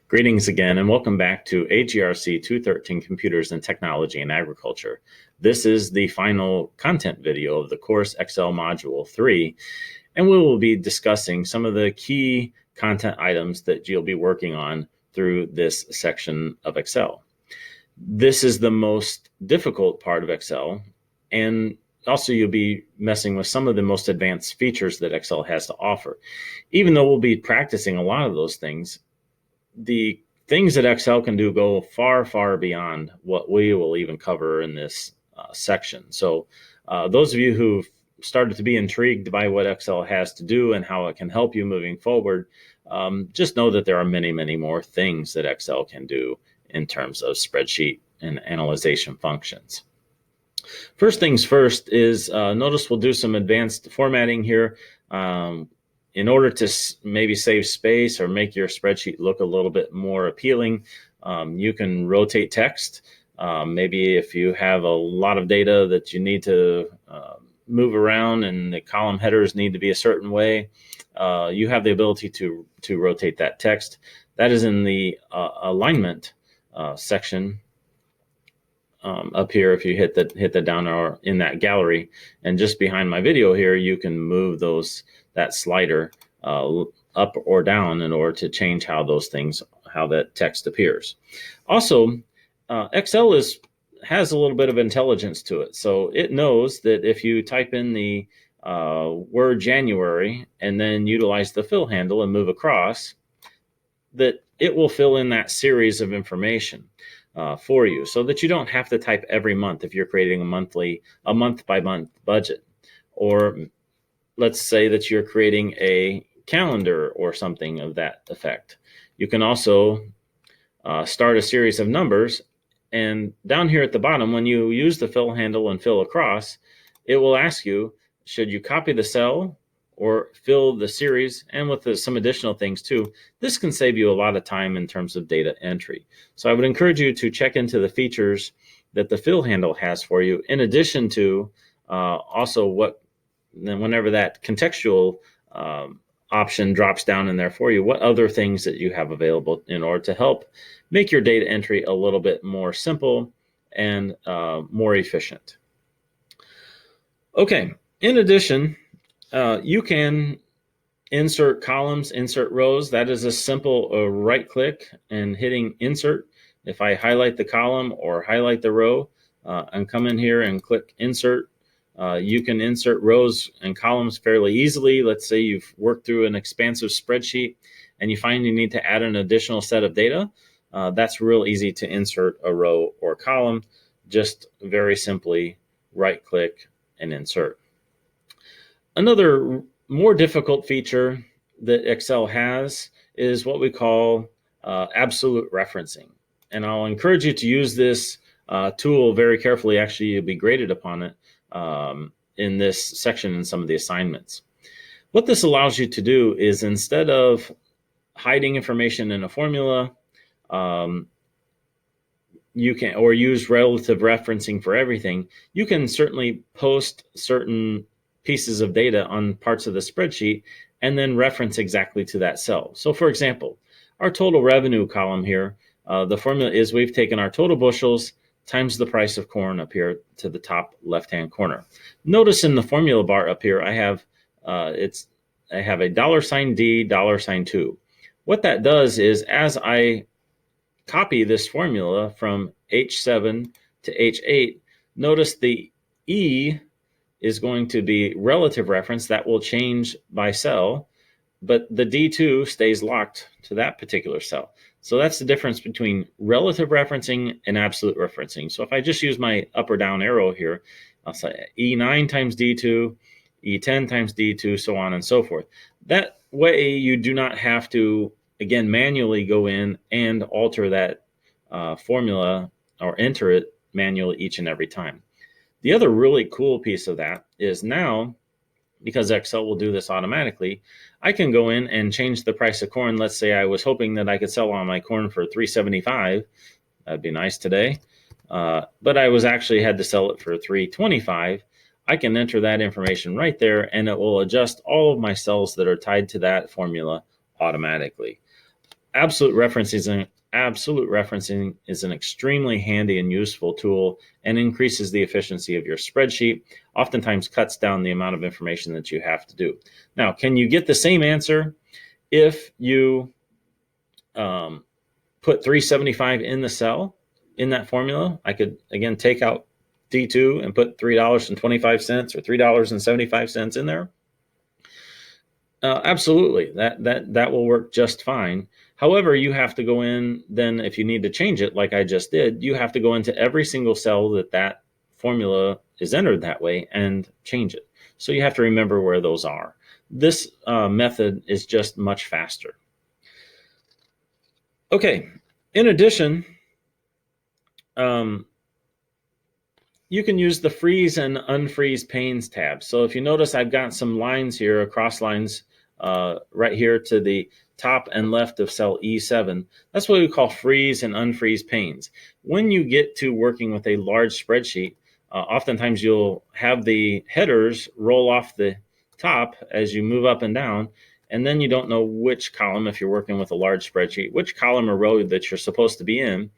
Greetings again, and welcome back to AGRC 213 Computers and Technology in Agriculture. This is the final content video of the course Excel Module 3, and we will be discussing some of the key content items that you'll be working on through this section of Excel. This is the most difficult part of Excel, and also you'll be messing with some of the most advanced features that Excel has to offer. Even though we'll be practicing a lot of those things, the things that Excel can do go far, far beyond what we will even cover in this section. So those of you who've started to be intrigued by what Excel has to do and how it can help you moving forward, just know that there are many, many more things that Excel can do in terms of spreadsheet and analyzation functions. First things first is notice we'll do some advanced formatting here. In order to maybe save space or make your spreadsheet look a little bit more appealing, you can rotate text. Maybe if you have a lot of data that you need to move around and the column headers need to be a certain way, you have the ability to rotate that text. That is in the alignment section up here. If you hit the down arrow in that gallery, and just behind my video here, you can move that slider up or down in order to change how that text appears. Also, Excel has a little bit of intelligence to it. So it knows that if you type in the word January and then utilize the fill handle and move across, that it will fill in that series of information for you, so that you don't have to type every month if you're creating a month by month budget. Or let's say that you're creating a calendar or something of that effect. You can also start a series of numbers, and down here at the bottom, when you use the fill handle and fill across, it will ask you, should you copy the cell or fill the series, and with some additional things too. This can save you a lot of time in terms of data entry. So I would encourage you to check into the features that the fill handle has for you, in addition to also whenever that contextual option drops down in there for you, what other things that you have available in order to help make your data entry a little bit more simple and more efficient. Okay, in addition, you can insert columns, insert rows. That is a simple right click and hitting insert. If I highlight the column or highlight the row and come in here and click insert, you can insert rows and columns fairly easily. Let's say you've worked through an expansive spreadsheet and you find you need to add an additional set of data. That's real easy to insert a row or column. Just very simply right click and insert. Another more difficult feature that Excel has is what we call absolute referencing. And I'll encourage you to use this tool very carefully. Actually, you'll be graded upon it in this section in some of the assignments. What this allows you to do is, instead of hiding information in a formula, you can, or use relative referencing for everything, you can certainly post certain pieces of data on parts of the spreadsheet and then reference exactly to that cell. So for example, our total revenue column here, the formula is we've taken our total bushels times the price of corn up here to the top left-hand corner. Notice in the formula bar up here, I have a $D, $2. What that does is, as I copy this formula from H7 to H8, notice the E is going to be relative reference. That will change by cell, but the D2 stays locked to that particular cell. So that's the difference between relative referencing and absolute referencing. So if I just use my up or down arrow here, I'll say E9 times D2, E10 times D2, so on and so forth. That way you do not have to, again, manually go in and alter that formula or enter it manually each and every time. The other really cool piece of that is, now, because Excel will do this automatically, I can go in and change the price of corn. Let's say I was hoping that I could sell all my corn for $3.75. That'd be nice today. But I had to sell it for $3.25. I can enter that information right there, and it will adjust all of my cells that are tied to that formula automatically. Absolute referencing is an extremely handy and useful tool and increases the efficiency of your spreadsheet, oftentimes cuts down the amount of information that you have to do. Now, can you get the same answer if you put 375 in the cell in that formula? I could, again, take out D2 and put $3.25 or $3.75 in there. Absolutely, that will work just fine. However, you have to go in then, if you need to change it like I just did, you have to go into every single cell that formula is entered that way and change it. So you have to remember where those are. This method is just much faster. Okay, in addition, you can use the freeze and unfreeze panes tab. So if you notice, I've got some lines here, cross lines right here to the top and left of cell E7. That's what we call freeze and unfreeze panes. When you get to working with a large spreadsheet, oftentimes you'll have the headers roll off the top as you move up and down, and then you don't know which column, if you're working with a large spreadsheet, which column or row that you're supposed to be in.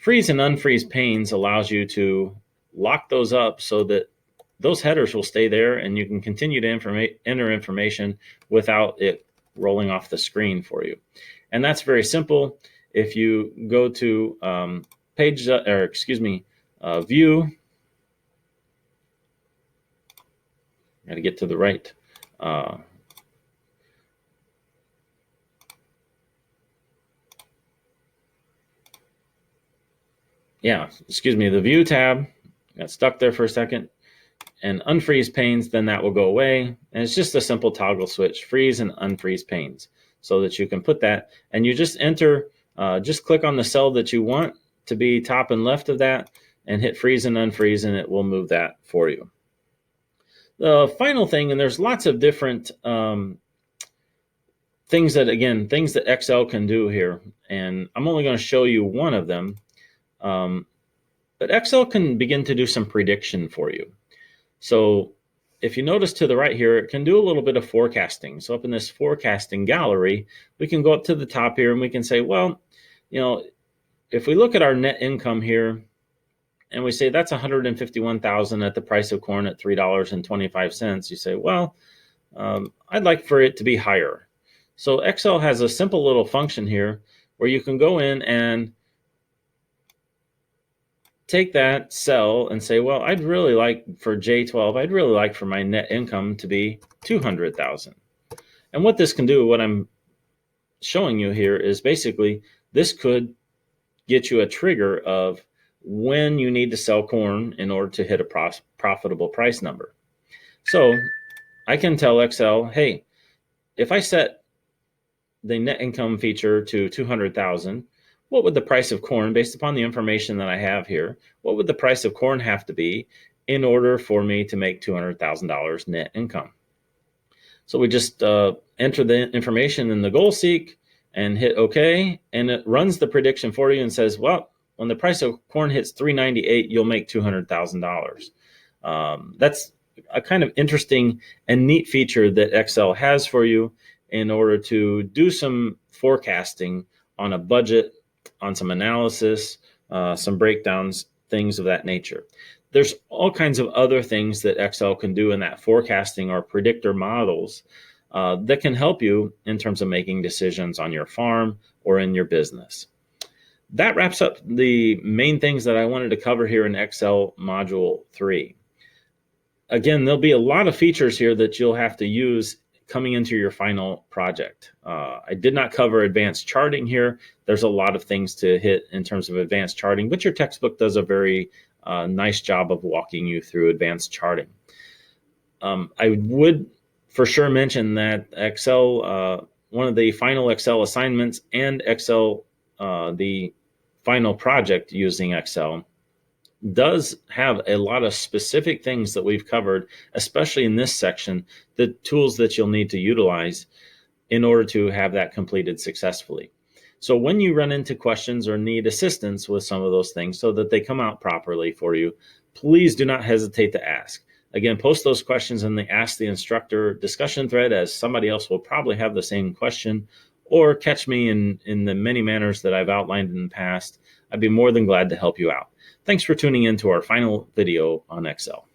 Freeze and unfreeze panes allows you to lock those up so that those headers will stay there and you can continue to enter information without it rolling off the screen for you. And that's very simple. If you go to view, got to get to the right. The view tab, got stuck there for a second, and unfreeze panes, then that will go away. And it's just a simple toggle switch, freeze and unfreeze panes, so that you can put that, and you just enter, just click on the cell that you want to be top and left of that and hit freeze and unfreeze, and it will move that for you. The final thing, and there's lots of different things that Excel can do here, and I'm only going to show you one of them. But Excel can begin to do some prediction for you. So if you notice to the right here, it can do a little bit of forecasting. So up in this forecasting gallery, we can go up to the top here and we can say, well, if we look at our net income here and we say that's 151,000 at the price of corn at $3.25, you say, well, I'd like for it to be higher. So Excel has a simple little function here where you can go in and take that cell and say, well, I'd really like for J12, I'd really like for my net income to be 200,000. And what this can do, what I'm showing you here, is basically this could get you a trigger of when you need to sell corn in order to hit a profitable price number. So I can tell Excel, hey, if I set the net income feature to 200,000, what would the price of corn, based upon the information that I have here, what would the price of corn have to be in order for me to make $200,000 net income? So we just enter the information in the goal seek and hit OK, and it runs the prediction for you and says, well, when the price of corn hits $3.98, you'll make $200,000. That's a kind of interesting and neat feature that Excel has for you in order to do some forecasting on a budget, on some analysis, some breakdowns, things of that nature. There's all kinds of other things that Excel can do in that forecasting or predictor models that can help you in terms of making decisions on your farm or in your business. That wraps up the main things that I wanted to cover here in Excel Module 3. Again, there'll be a lot of features here that you'll have to use coming into your final project. I did not cover advanced charting here. There's a lot of things to hit in terms of advanced charting, but your textbook does a very nice job of walking you through advanced charting. I would for sure mention that Excel, one of the final Excel assignments and Excel, the final project using Excel, does have a lot of specific things that we've covered, especially in this section, the tools that you'll need to utilize in order to have that completed successfully. So when you run into questions or need assistance with some of those things so that they come out properly for you, please do not hesitate to ask. Again, post those questions in the Ask the Instructor discussion thread, as somebody else will probably have the same question, or catch me in the many manners that I've outlined in the past, I'd be more than glad to help you out. Thanks for tuning in to our final video on Excel.